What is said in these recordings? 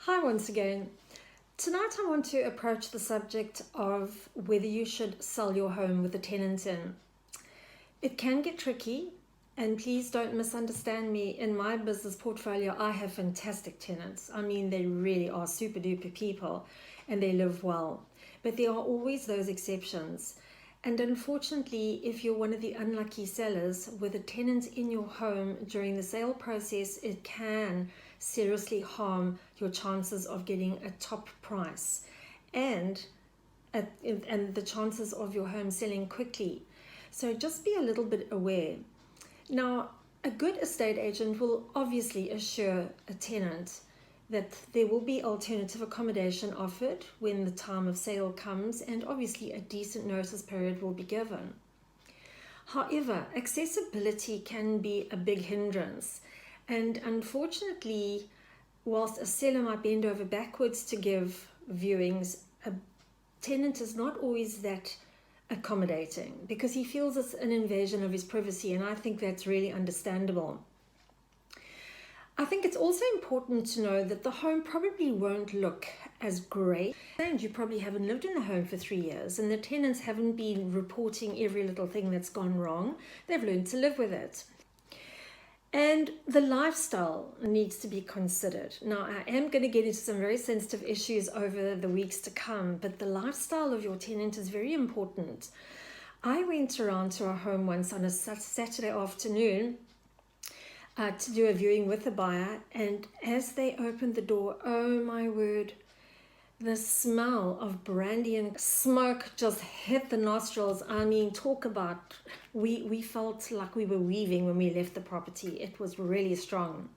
Hi once again. Tonight I want to approach the subject of whether you should sell your home with a tenant in. It can get tricky, and please don't misunderstand me. In my business portfolio, I have fantastic tenants. I mean, they really are super duper people and they live well. But there are always those exceptions. And unfortunately, if you're one of the unlucky sellers with a tenant in your home during the sale process, it can seriously harm your chances of getting a top price and the chances of your home selling quickly. So just be a little bit aware. Now, a good estate agent will obviously assure a tenant that there will be alternative accommodation offered when the time of sale comes, and obviously a decent notice period will be given. However, accessibility can be a big hindrance, and unfortunately, whilst a seller might bend over backwards to give viewings, a tenant is not always that accommodating because he feels it's an invasion of his privacy, and I think that's really understandable. I think it's also important to know that the home probably won't look as great, and you probably haven't lived in the home for 3 years, and the tenants haven't been reporting every little thing that's gone wrong. They've learned to live with it. And the lifestyle needs to be considered. Now, I am going to get into some very sensitive issues over the weeks to come, but the lifestyle of your tenant is very important. I went around to a home once on a Saturday afternoon to do a viewing with the buyer, and as they opened the door, oh my word, the smell of brandy and smoke just hit the nostrils. I mean, talk about, we felt like we were weaving when we left the property. It was really strong.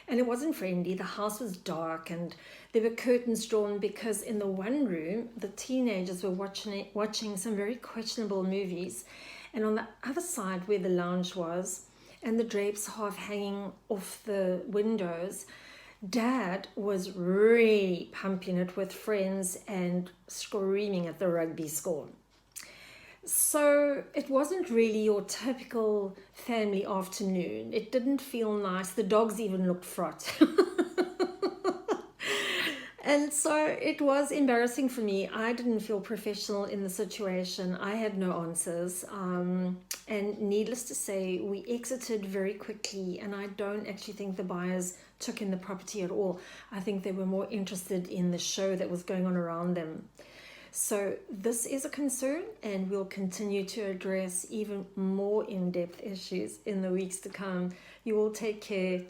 And it wasn't friendly. The house was dark and there were curtains drawn because in the one room, the teenagers were watching some very questionable movies. And on the other side where the lounge was, and the drapes half hanging off the windows, Dad was really pumping it with friends and screaming at the rugby score. So it wasn't really your typical family afternoon. It didn't feel nice. The dogs even looked fraught. And so it was embarrassing for me. I didn't feel professional in the situation. I had no answers. And needless to say, we exited very quickly. And I don't actually think the buyers took in the property at all. I think they were more interested in the show that was going on around them. So this is a concern, and we'll continue to address even more in-depth issues in the weeks to come. You all take care.